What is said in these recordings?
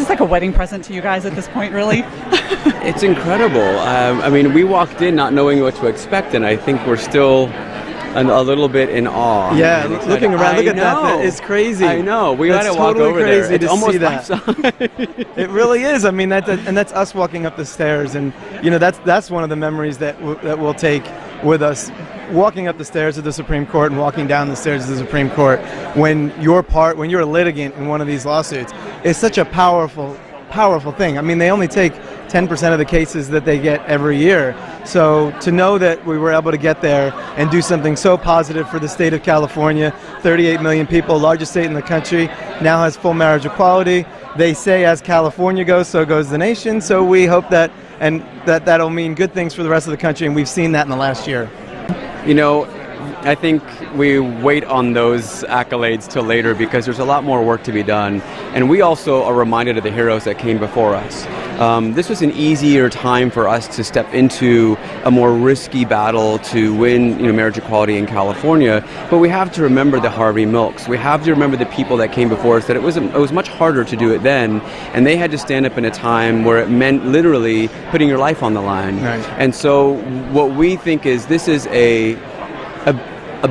this like a wedding present to you guys at this point, really? It's incredible. I mean, we walked in not knowing what to expect, and I think we're still a little bit in awe. Yeah, looking around, look at that. It's crazy. I know. We got to walk totally over crazy there. It's to almost see that. It really is. I mean, that's us walking up the stairs, and you know, that's one of the memories that we'll take with us. Walking up the stairs of the Supreme Court and walking down the stairs of the Supreme Court when you're a litigant in one of these lawsuits is such a powerful thing. I mean, they only take 10% of the cases that they get every year. So to know that we were able to get there and do something so positive for the state of California, 38 million people, largest state in the country, now has full marriage equality. They say as California goes, so goes the nation. So we hope that that'll mean good things for the rest of the country, and we've seen that in the last year. You know, I think we wait on those accolades till later because there's a lot more work to be done. And we also are reminded of the heroes that came before us. This was an easier time for us to step into a more risky battle to win, marriage equality in California. But we have to remember the Harvey Milks. We have to remember the people that came before us, that it was much harder to do it then. And they had to stand up in a time where it meant literally putting your life on the line. Right. And so what we think is this is a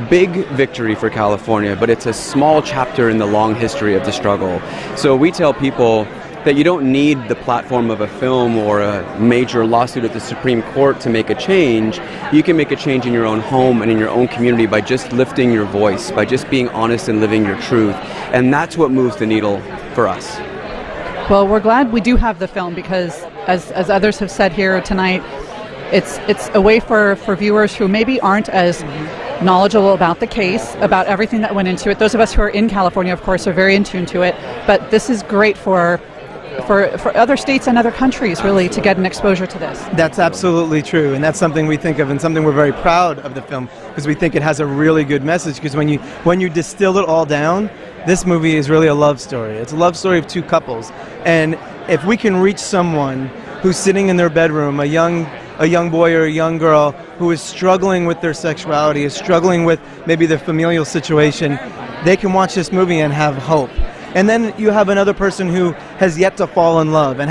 big victory for California, but it's a small chapter in the long history of the struggle. So we tell people that you don't need the platform of a film or a major lawsuit at the Supreme Court to make a change. You can make a change in your own home and in your own community by just lifting your voice, by just being honest and living your truth. And that's what moves the needle for us. Well, we're glad we do have the film because, as others have said here tonight, it's a way for viewers who maybe aren't as knowledgeable about the case, about everything that went into it. Those of us who are in California, of course, are very in tune to it. But this is great for other states and other countries, really, to get an exposure to this. That's absolutely true, and that's something we think of and something we're very proud of the film because we think it has a really good message. Because when you distill it all down, this movie is really a love story. It's a love story of two couples, and if we can reach someone who's sitting in their bedroom, a young boy or a young girl who is struggling with their sexuality, is struggling with maybe their familial situation, they can watch this movie and have hope. And then you have another person who has yet to fall in love and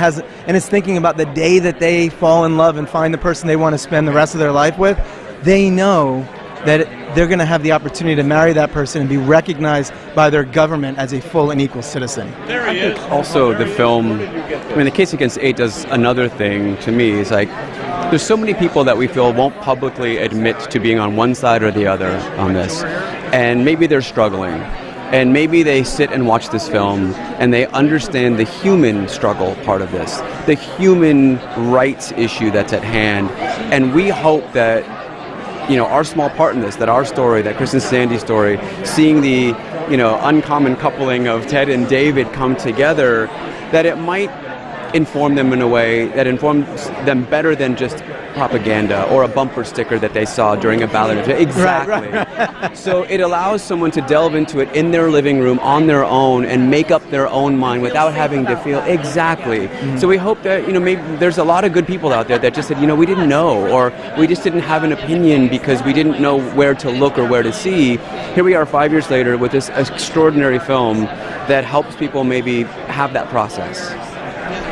is thinking about the day that they fall in love and find the person they want to spend the rest of their life with. They know that they're going to have the opportunity to marry that person and be recognized by their government as a full and equal citizen. There he is. Also, the film, the case against 8 does another thing to me. It's like there's so many people that we feel won't publicly admit to being on one side or the other on this. And maybe they're struggling. And maybe they sit and watch this film and they understand the human struggle part of this, the human rights issue that's at hand. And we hope that, our small part in this, that our story, that Chris and Sandy's story, seeing the, uncommon coupling of Ted and David come together, that it might inform them in a way that informs them better than just propaganda or a bumper sticker that they saw during a ballot. Exactly. Right. So it allows someone to delve into it in their living room on their own and make up their own mind without having to feel exactly. Mm-hmm. So we hope that maybe there's a lot of good people out there that just said, we didn't know, or we just didn't have an opinion because we didn't know where to look or where to see. Here we are 5 years later with this extraordinary film that helps people maybe have that process.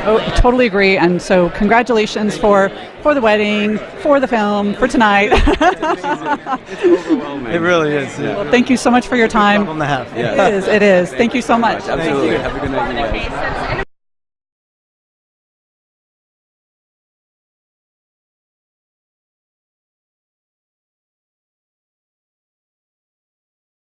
Oh, totally agree. And so congratulations for the wedding, for the film, for tonight. It's overwhelming. It really is. Yeah. Well, thank you so much for your time. It's a problem to have. Yeah. It is. Thank you so much. Absolutely. Have a good night.